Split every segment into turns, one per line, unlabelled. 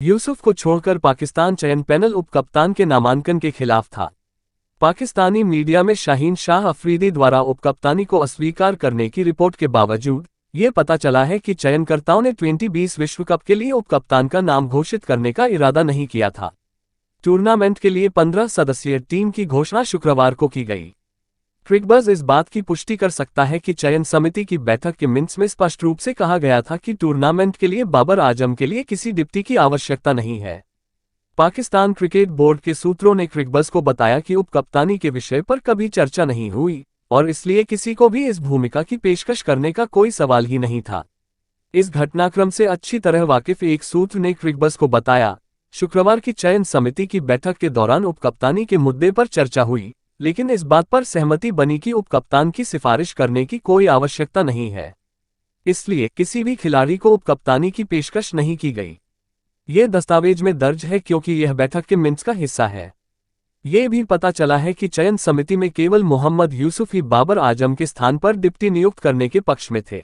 यूसुफ को छोड़कर पाकिस्तान चयन पैनल उपकप्तान के नामांकन के खिलाफ था। पाकिस्तानी मीडिया में शाहीन शाह अफरीदी द्वारा उपकप्तानी को अस्वीकार करने की रिपोर्ट के बावजूद ये पता चला है कि चयनकर्ताओं ने 2020 विश्व कप के लिए उपकप्तान का नाम घोषित करने का इरादा नहीं किया था। टूर्नामेंट के लिए 15 सदस्यीय टीम की घोषणा शुक्रवार को की गई। क्रिकबज़ इस बात की पुष्टि कर सकता है कि चयन समिति की बैठक के मिनट्स में स्पष्ट रूप से कहा गया था कि टूर्नामेंट के लिए बाबर आजम के लिए किसी डिप्टी की आवश्यकता नहीं है। पाकिस्तान क्रिकेट बोर्ड के सूत्रों ने क्रिकबज़ को बताया कि उपकप्तानी के विषय पर कभी चर्चा नहीं हुई और इसलिए किसी को भी इस भूमिका की पेशकश करने का कोई सवाल ही नहीं था। इस घटनाक्रम से अच्छी तरह वाकिफ एक सूत्र ने क्रिकबज़ को बताया, शुक्रवार की चयन समिति की बैठक के दौरान उपकप्तानी के मुद्दे पर चर्चा हुई, लेकिन इस बात पर सहमति बनी कि उपकप्तान की सिफारिश करने की कोई आवश्यकता नहीं है। इसलिए किसी भी खिलाड़ी को उपकप्तानी की पेशकश नहीं की गई। ये दस्तावेज में दर्ज है क्योंकि यह बैठक के मिनट्स का हिस्सा है। ये भी पता चला है कि चयन समिति में केवल मोहम्मद यूसुफ ही बाबर आजम के स्थान पर डिप्टी नियुक्त करने के पक्ष में थे।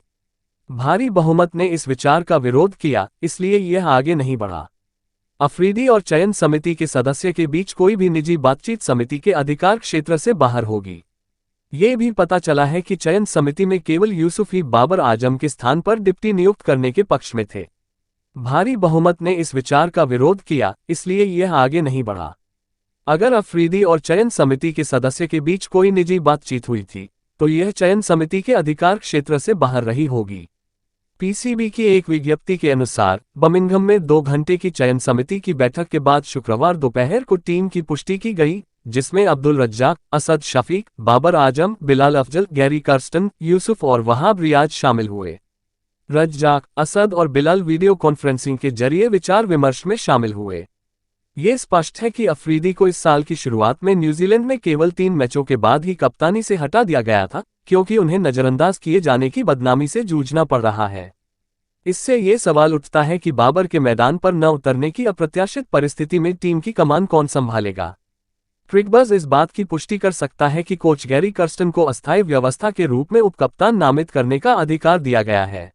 भारी बहुमत ने इस विचार का विरोध किया, इसलिए यह आगे नहीं बढ़ा। अफरीदी और चयन समिति के सदस्य के बीच कोई भी निजी बातचीत समिति के अधिकार क्षेत्र से बाहर होगी। ये भी पता चला है कि चयन समिति में केवल यूसुफ ही बाबर आजम के स्थान पर डिप्टी नियुक्त करने के पक्ष में थे। भारी बहुमत ने इस विचार का विरोध किया, इसलिए यह आगे नहीं बढ़ा। अगर अफरीदी और चयन समिति के सदस्य के बीच कोई निजी बातचीत हुई थी, तो यह चयन समिति के अधिकार क्षेत्र से बाहर रही होगी। पीसीबी की एक विज्ञप्ति के अनुसार बर्मिंघम में 2 घंटे की चयन समिति की बैठक के बाद शुक्रवार दोपहर को टीम की पुष्टि की गई, जिसमें अब्दुल रज्जाक, असद शफीक, बाबर आजम, बिलाल अफजल, गैरी कर्स्टन, यूसुफ और वहाब रियाज शामिल हुए। रज्जाक, असद और बिलाल वीडियो कॉन्फ्रेंसिंग के जरिए विचार विमर्श में शामिल हुए। ये स्पष्ट है कि अफरीदी को इस साल की शुरुआत में न्यूजीलैंड में केवल 3 मैचों के बाद ही कप्तानी से हटा दिया गया था, क्योंकि उन्हें नजरअंदाज किए जाने की बदनामी से जूझना पड़ रहा है। इससे ये सवाल उठता है कि बाबर के मैदान पर न उतरने की अप्रत्याशित परिस्थिति में टीम की कमान कौन संभालेगा। क्रिकबज़ इस बात की पुष्टि कर सकता है कि कोच गैरी कर्स्टन को अस्थायी व्यवस्था के रूप में उपकप्तान नामित करने का अधिकार दिया गया है।